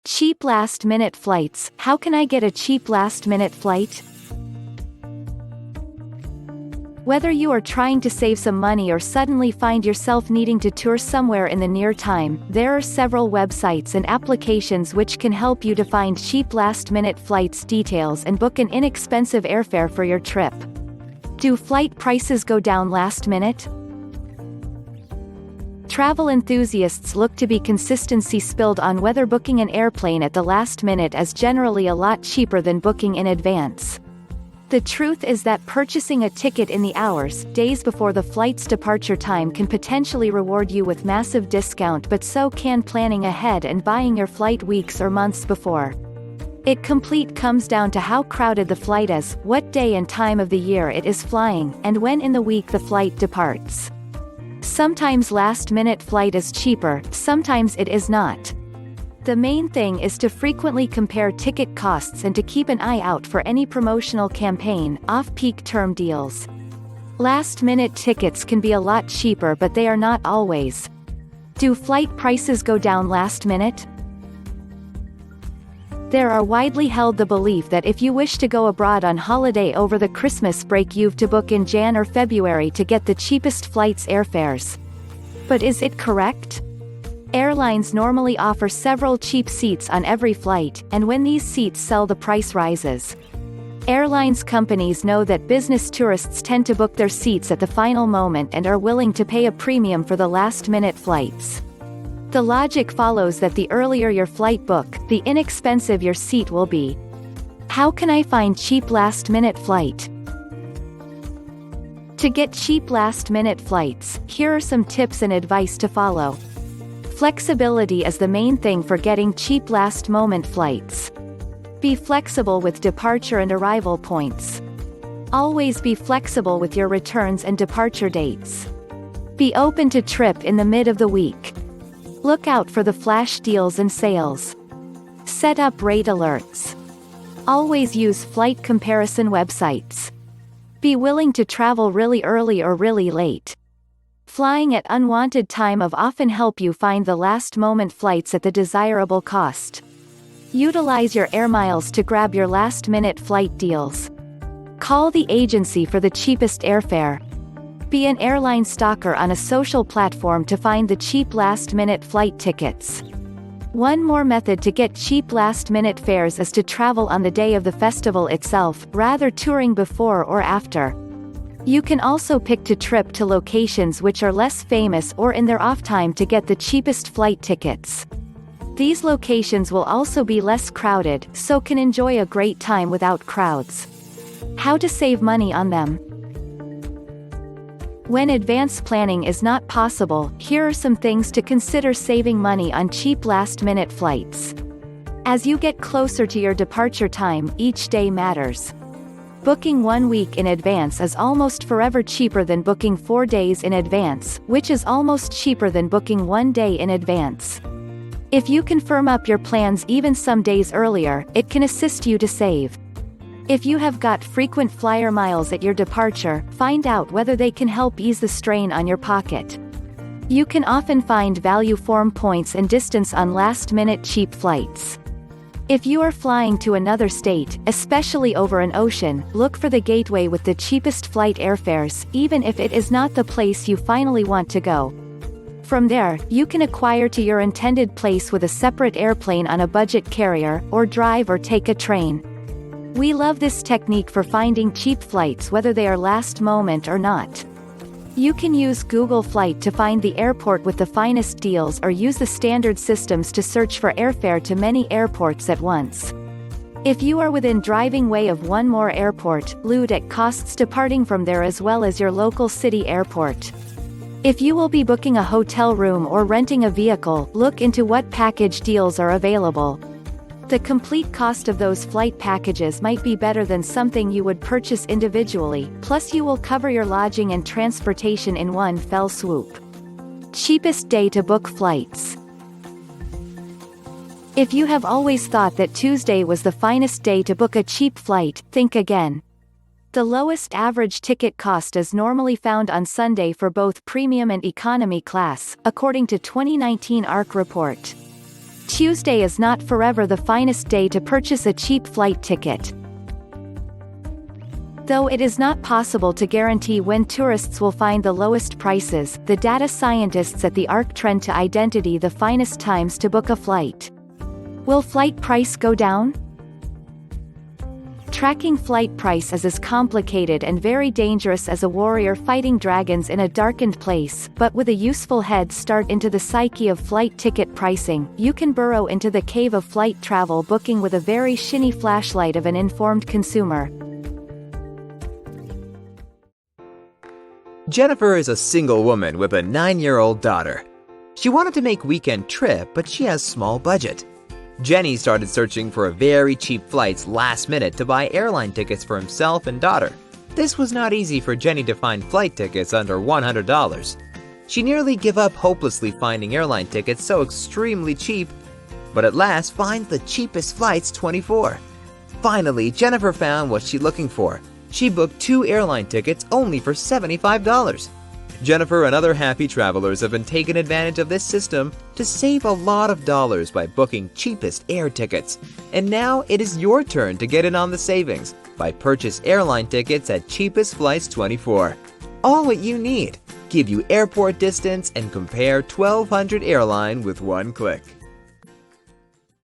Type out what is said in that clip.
Cheap last-minute flights. How can I get a cheap last-minute flight? Whether you are trying to save some money or suddenly find yourself needing to tour somewhere in the near time, there are several websites and applications which can help you to find cheap last-minute flights details and book an inexpensive airfare for your trip. Do flight prices go down last minute? Travel enthusiasts look to be consistency spilled on whether booking an airplane at the last minute is generally a lot cheaper than booking in advance. The truth is that purchasing a ticket in the hours, days before the flight's departure time can potentially reward you with massive discount, but so can planning ahead and buying your flight weeks or months before. It comes down to how crowded the flight is, what day and time of the year it is flying, and when in the week the flight departs. Sometimes last-minute flight is cheaper, sometimes it is not. The main thing is to frequently compare ticket costs and to keep an eye out for any promotional campaign, off-peak term deals. Last-minute tickets can be a lot cheaper, but they are not always. Do flight prices go down last minute? There are widely held the belief that if you wish to go abroad on holiday over the Christmas break, you've to book in Jan or February to get the cheapest flights airfares. But is it correct? Airlines normally offer several cheap seats on every flight, and when these seats sell, the price rises. Airlines companies know that business tourists tend to book their seats at the final moment and are willing to pay a premium for the last-minute flights. The logic follows that the earlier your flight book, the inexpensive your seat will be. How can I find cheap last-minute flight? To get cheap last-minute flights, here are some tips and advice to follow. Flexibility is the main thing for getting cheap last-moment flights. Be flexible with departure and arrival points. Always be flexible with your returns and departure dates. Be open to trip in the mid of the week. Look out for the flash deals and sales. Set up rate alerts. Always use flight comparison websites. Be willing to travel really early or really late. Flying at unwanted time of often help you find the last-moment flights at the desirable cost. Utilize your air miles to grab your last-minute flight deals. Call the agency for the cheapest airfare. Be an airline stalker on a social platform to find the cheap last-minute flight tickets. One more method to get cheap last-minute fares is to travel on the day of the festival itself, rather touring before or after. You can also pick to trip to locations which are less famous or in their off time to get the cheapest flight tickets. These locations will also be less crowded, so can enjoy a great time without crowds. How to save money on them? When advance planning is not possible, here are some things to consider saving money on cheap last-minute flights. As you get closer to your departure time, each day matters. Booking 1 week in advance is almost forever cheaper than booking 4 days in advance, which is almost cheaper than booking 1 day in advance. If you can firm up your plans even some days earlier, it can assist you to save. If you have got frequent flyer miles at your departure, find out whether they can help ease the strain on your pocket. You can often find value form points and distance on last-minute cheap flights. If you are flying to another state, especially over an ocean, look for the gateway with the cheapest flight airfares, even if it is not the place you finally want to go. From there, you can acquire to your intended place with a separate airplane on a budget carrier, or drive or take a train. We love this technique for finding cheap flights whether they are last moment or not. You can use Google Flight to find the airport with the finest deals, or use the standard systems to search for airfare to many airports at once. If you are within driving way of one more airport, look at costs departing from there as well as your local city airport. If you will be booking a hotel room or renting a vehicle, look into what package deals are available. The complete cost of those flight packages might be better than something you would purchase individually, plus you will cover your lodging and transportation in one fell swoop. Cheapest day to book flights. If you have always thought that Tuesday was the finest day to book a cheap flight, think again. The lowest average ticket cost is normally found on Sunday for both premium and economy class, according to 2019 ARC report. Tuesday is not forever the finest day to purchase a cheap flight ticket. Though it is not possible to guarantee when tourists will find the lowest prices, the data scientists at the ARC trend to identity the finest times to book a flight. Will flight price go down? Tracking flight price is as complicated and very dangerous as a warrior fighting dragons in a darkened place, but with a useful head start into the psyche of flight ticket pricing, you can burrow into the cave of flight travel booking with a very shiny flashlight of an informed consumer. Jennifer is a single woman with a 9-year-old daughter. She wanted to make a weekend trip, but she has small budget. Jenny started searching for very cheap flights last minute to buy airline tickets for himself and daughter. This was not easy for Jenny to find flight tickets under $100. She nearly gave up hopelessly finding airline tickets so extremely cheap, but at last finds the cheapest flights 24. Finally, Jennifer found what she's looking for. She booked 2 airline tickets only for $75. Jennifer and other happy travelers have been taking advantage of this system to save a lot of dollars by booking cheapest air tickets. And now it is your turn to get in on the savings by purchase airline tickets at Cheapest Flights 24. All what you need, give you airport distance and compare 1,200 airline with one click.